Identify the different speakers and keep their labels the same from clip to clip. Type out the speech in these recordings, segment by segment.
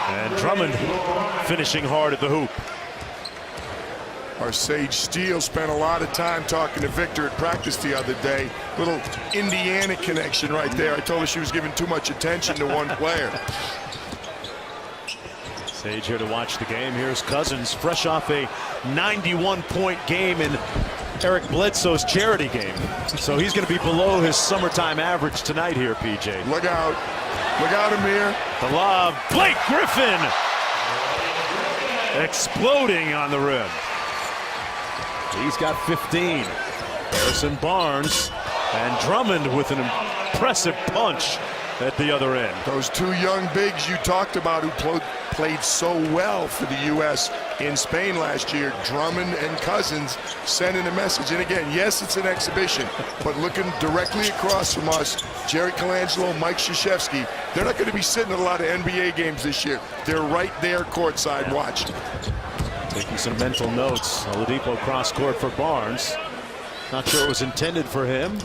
Speaker 1: And Drummond finishing hard at the hoop.
Speaker 2: Our Sage Steele spent a lot of time talking to Victor at practice the other day. Little Indiana connection right there. I told her she was giving too much attention to one player.
Speaker 1: Sage here to watch the game. Here's Cousins, fresh off a 91-point game in Eric Bledsoe's charity game. So he's going to be below his summertime average tonight here, PJ.
Speaker 2: Look out. Look out, Amir.
Speaker 1: The lob. Blake Griffin exploding on the rim. He's got 15. Harrison Barnes and Drummond with an impressive punch at the other end.
Speaker 2: Those two young bigs you talked about who played so well for the U.S. in Spain last year, Drummond and Cousins, sending a message. And again, yes, it's an exhibition, but looking directly across from us, Jerry Colangelo, Mike Krzyzewski, they're not going to be sitting at a lot of NBA games this year. They're right there courtside watching.
Speaker 1: Taking some mental notes. Oladipo cross court for Barnes. Not sure it was intended for him.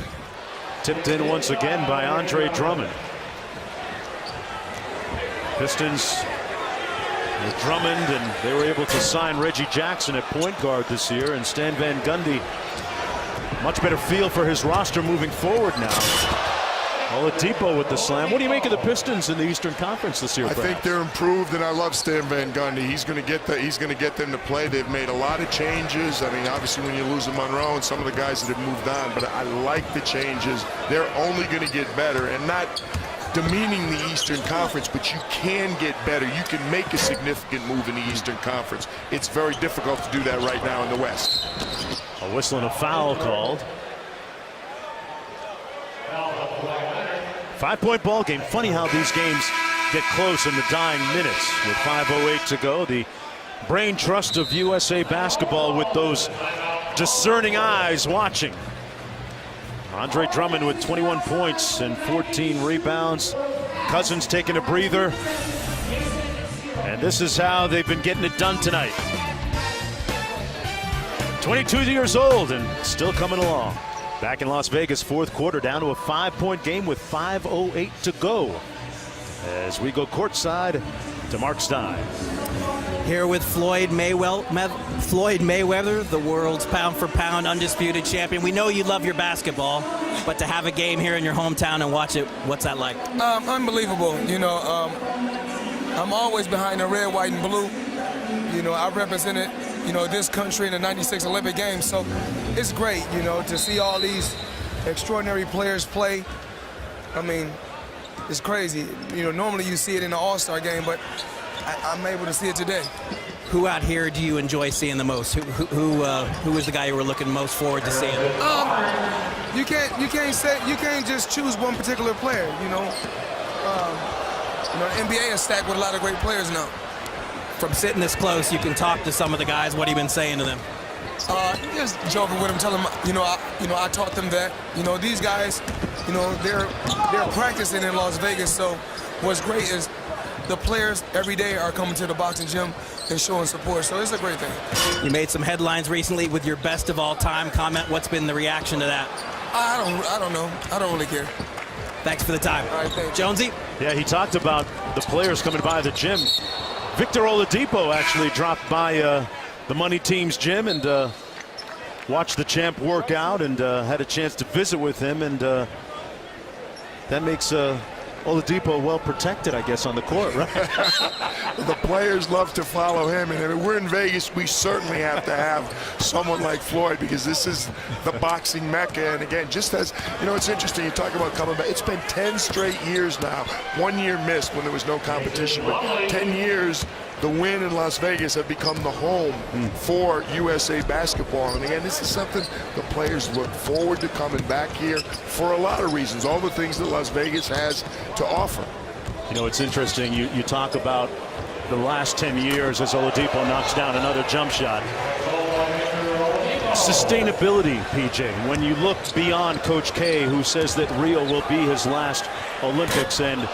Speaker 1: Tipped in once again by Andre Drummond. Pistons with Drummond, and they were able to sign Reggie Jackson at point guard this year, and Stan Van Gundy, much better feel for his roster moving forward now. Oladipo with the slam. What do you make of the Pistons in the Eastern Conference this year?
Speaker 2: I think they're improved, and I love Stan Van Gundy. He's going to get them to play. They've made a lot of changes. I mean, obviously when you lose a Monroe and some of the guys that have moved on, but I like the changes. They're only going to get better, and not demeaning the Eastern Conference, but you can get better. You can make a significant move in the Eastern Conference. It's very difficult to do that right now in the West.
Speaker 1: A whistle and a foul called. 5-point ball game. Funny how these games get close in the dying minutes. With 5:08 to go, the brain trust of USA basketball with those discerning eyes watching. Andre Drummond with 21 points and 14 rebounds. Cousins taking a breather. And this is how they've been getting it done tonight. 22 years old and still coming along. Back in Las Vegas, fourth quarter, down to a 5-point game with 5:08 to go. As we go courtside to Mark Stein.
Speaker 3: Here with Floyd Mayweather, the world's pound-for-pound undisputed champion. We know you love your basketball, but to have a game here in your hometown and watch it, what's that like?
Speaker 4: Unbelievable. You know, I'm always behind the red, white, and blue. You know, I represented, this country in the '96 Olympic Games, so it's great, to see all these extraordinary players play. I mean, it's crazy. Normally you see it in the All-Star game, but I'm able to see it today.
Speaker 3: Who out here do you enjoy seeing the most? Who was the guy you were looking most forward to seeing?
Speaker 4: You can't just choose one particular player. The NBA is stacked with a lot of great players now.
Speaker 3: From sitting this close, you can talk to some of the guys. What have you been saying to them?
Speaker 4: Just joking with them, telling them, I taught them that. These guys, they're practicing in Las Vegas. So what's great is the players every day are coming to the boxing gym and showing support. So it's a great thing.
Speaker 3: You made some headlines recently with your best of all time comment. What's been the reaction to that?
Speaker 4: I don't know. I don't really care.
Speaker 3: Thanks for the time.
Speaker 4: All right, thanks.
Speaker 3: Jonesy?
Speaker 1: Yeah, he talked about the players coming by the gym. Victor Oladipo actually dropped by the Money Team's gym and watched the champ work out and had a chance to visit with him, and that makes Oladipo well protected, I guess, on the court, right?
Speaker 2: The players love to follow him, and if we're in Vegas, we certainly have to have someone like Floyd, because this is the boxing mecca. And again, just as it's interesting, you talk about coming back. It's been 10 straight years now. 1 year missed when there was no competition, but 10 years. The Win in Las Vegas have become the home for USA basketball. And again, this is something the players look forward to coming back here for a lot of reasons, all the things that Las Vegas has to offer.
Speaker 1: It's interesting. You talk about the last 10 years as Oladipo knocks down another jump shot. Sustainability, PJ, when you look beyond Coach K, who says that Rio will be his last Olympics, and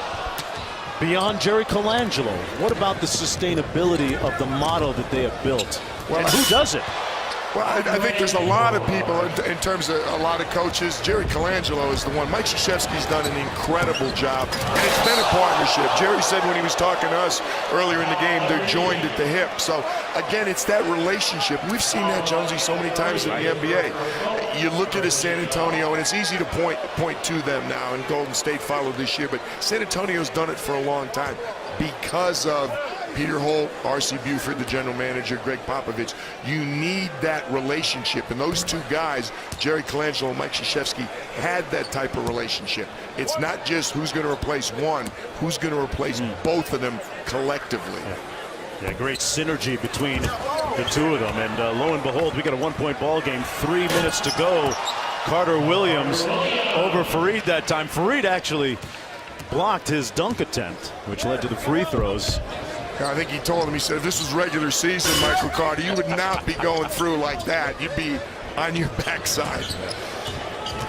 Speaker 1: beyond Jerry Colangelo, what about the sustainability of the model that they have built? Well, and who does it?
Speaker 2: Well, I think there's a lot of people in terms of a lot of coaches. Jerry Colangelo is the one. Mike Krzyzewski's done an incredible job, and it's been a partnership. Jerry said when he was talking to us earlier in the game, they're joined at the hip. So, again, it's that relationship. We've seen that, Jonesy, so many times in the NBA. You look at a San Antonio, and it's easy to point to them now, and Golden State followed this year, but San Antonio's done it for a long time because of Peter Holt, R.C. Buford, the general manager, Greg Popovich. You need that relationship. And those two guys, Jerry Colangelo and Mike Krzyzewski, had that type of relationship. It's not just who's going to replace one, who's going to replace both of them collectively.
Speaker 1: Yeah, great synergy between the two of them. And lo and behold, we got a 1-point ball game, 3 minutes to go. Carter Williams over Fareed that time. Fareed actually blocked his dunk attempt, which led to the free throws.
Speaker 2: I think he told him, he said, if this was regular season, Michael Carter, you would not be going through like that. You'd be on your backside.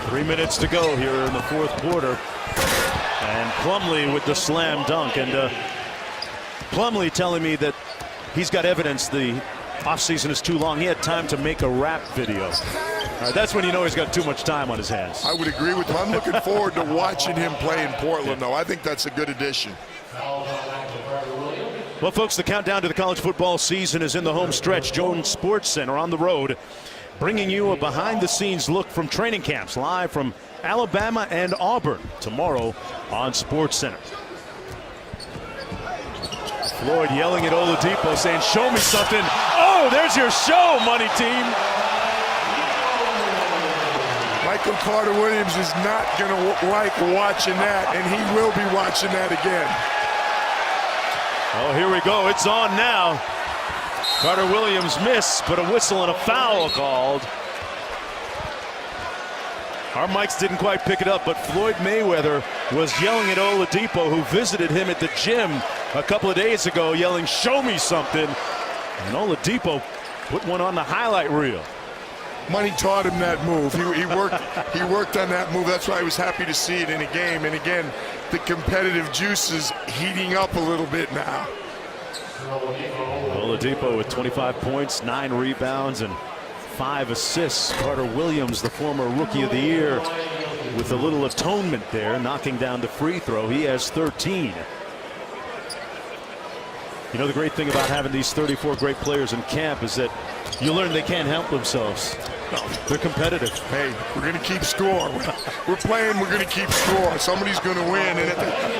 Speaker 1: 3 minutes to go here in the fourth quarter. And Plumlee with the slam dunk. And Plumlee telling me that he's got evidence the offseason is too long. He had time to make a rap video. All right, that's when you know he's got too much time on his hands.
Speaker 2: I would agree with him. I'm looking forward to watching him play in Portland, though. I think that's a good addition.
Speaker 1: Well, folks, the countdown to the college football season is in the home stretch. Jones Sports Center on the road, bringing you a behind-the-scenes look from training camps live from Alabama and Auburn tomorrow on Sports Center. Floyd yelling at Oladipo, saying, show me something. Oh, there's your show, money team.
Speaker 2: Michael Carter Williams is not going to like watching that, and he will be watching that again.
Speaker 1: Oh, here we go. It's on now. Carter Williams missed, but a whistle and a foul called. Our mics didn't quite pick it up, but Floyd Mayweather was yelling at Oladipo, who visited him at the gym a couple of days ago, yelling, show me something. And Oladipo put one on the highlight reel.
Speaker 2: Money taught him that move. He worked on that move. That's why I was happy to see it in a game. And again, the competitive juice is heating up a little bit now.
Speaker 1: Oladipo with 25 points, 9 rebounds, and 5 assists. Carter Williams, the former Rookie of the Year, with a little atonement there, knocking down the free throw. He has 13. You know, the great thing about having these 34 great players in camp is that you learn they can't help themselves. No, they're competitive.
Speaker 2: Hey, we're going to keep score. We're playing, we're going to keep score. Somebody's going to win.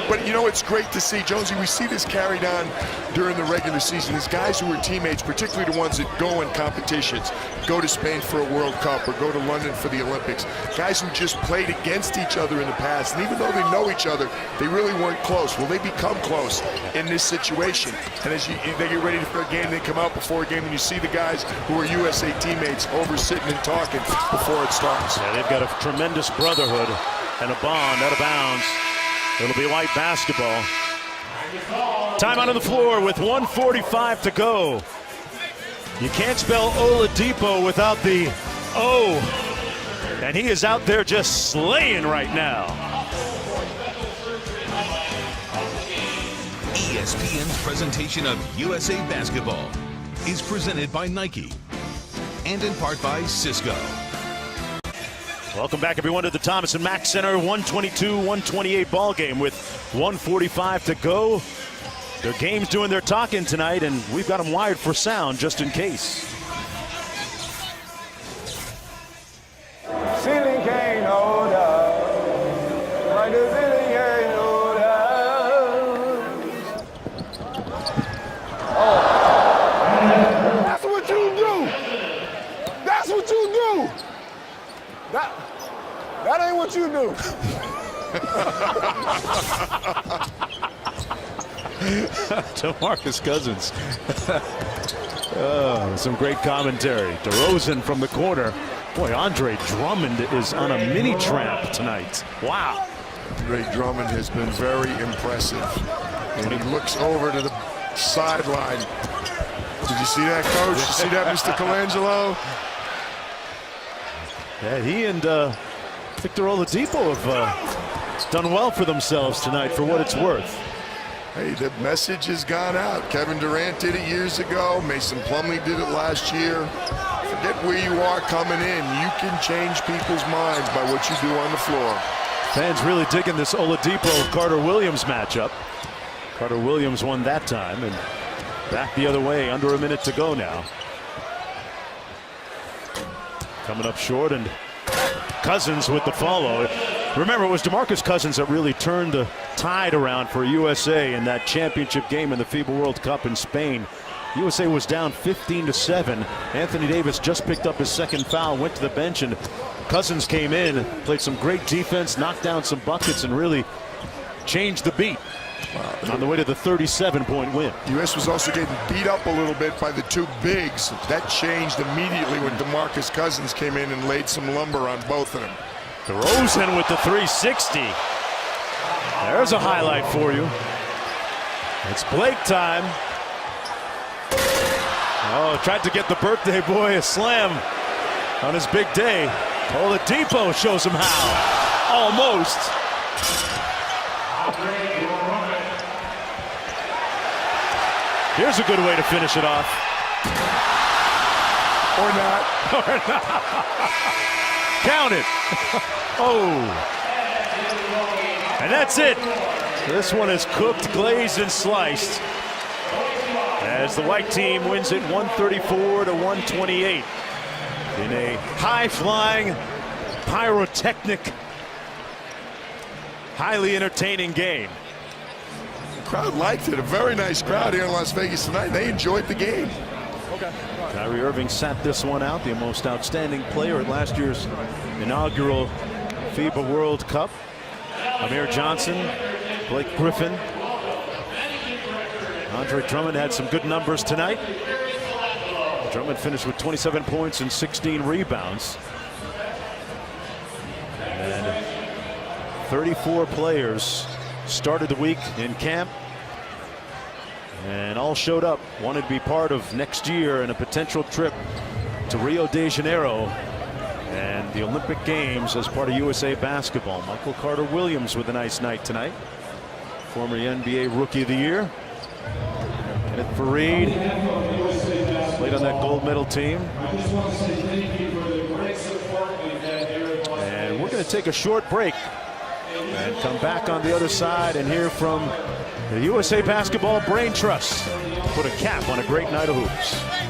Speaker 2: But, you know, it's great to see, Jonesy, we see this carried on during the regular season. These guys who are teammates, particularly the ones that go in competitions, go to Spain for a World Cup or go to London for the Olympics, guys who just played against each other in the past. And even though they know each other, they really weren't close. Well, they become close in this situation. And as they get ready for a game, they come out before a game, and you see the guys who are USA teammates over sitting and talking before it starts.
Speaker 1: Yeah, they've got a tremendous brotherhood and a bond out of bounds. It'll be white basketball. Time out on the floor with 1:45 to go. You can't spell Oladipo without the O. And he is out there just slaying right now.
Speaker 5: ESPN's presentation of USA Basketball is presented by Nike and in part by Cisco.
Speaker 1: Welcome back, everyone, to the Thomas and Mack Center 122-128 ball game with 1:45 to go. Their game's doing their talking tonight, and we've got them wired for sound just in case.
Speaker 6: Ceiling can't hold up, like the ceiling can't hold up. Oh, that's what you do. That's what you do. That ain't what you do.
Speaker 1: DeMarcus Cousins. Some great commentary. DeRozan from the corner. Boy, Andre Drummond is on a mini tramp tonight. Wow.
Speaker 2: Andre Drummond has been very impressive. And he looks over to the sideline. Did you see that, Coach? Did you see that, Mr. Colangelo?
Speaker 1: Yeah, he and Victor Oladipo have done well for themselves tonight, for what it's worth.
Speaker 2: Hey, the message has gone out. Kevin Durant did it years ago. Mason Plumlee did it last year. forget where you are coming in. You can change people's minds by what you do on the floor.
Speaker 1: Fans really digging this Oladipo-Carter Williams matchup. Carter Williams won that time, and back the other way, under a minute to go now. Coming up short, and Cousins with the follow. Remember, it was DeMarcus Cousins that really turned the tide around for USA in that championship game in the FIBA World Cup in Spain. USA was down 15-7. Anthony Davis just picked up his second foul, went to the bench, and Cousins came in, played some great defense, knocked down some buckets, and really changed the beat on the way to the 37-point win.
Speaker 2: U.S. was also getting beat up a little bit by the two bigs. That changed immediately when DeMarcus Cousins came in and laid some lumber on both of them.
Speaker 1: DeRozan with the 360. There's a highlight for you. It's Blake time. Oh, tried to get the birthday boy a slam on his big day. Oladipo shows him how. Almost. Here's a good way to finish it off.
Speaker 2: Or not.
Speaker 1: Or not. Count it. Oh. And that's it. This one is cooked, glazed, and sliced, as the white team wins it 134-128 in a high-flying, pyrotechnic, highly entertaining game.
Speaker 2: The crowd liked it. A very nice crowd here in Las Vegas tonight. They enjoyed the game.
Speaker 1: Kyrie Irving sat this one out, the most outstanding player at last year's inaugural FIBA World Cup. Amir Johnson, Blake Griffin. Andre Drummond had some good numbers tonight. Drummond finished with 27 points and 16 rebounds. And 34 players started the week in camp, and all showed up, wanted to be part of next year and a potential trip to Rio de Janeiro and the Olympic Games as part of USA Basketball. Michael Carter Williams with a nice night tonight. Former NBA Rookie of the Year. Kenneth Faried played on that gold medal team. And we're going to take a short break and come back on the other side and hear from the USA Basketball Brain Trust to put a cap on a great night of hoops.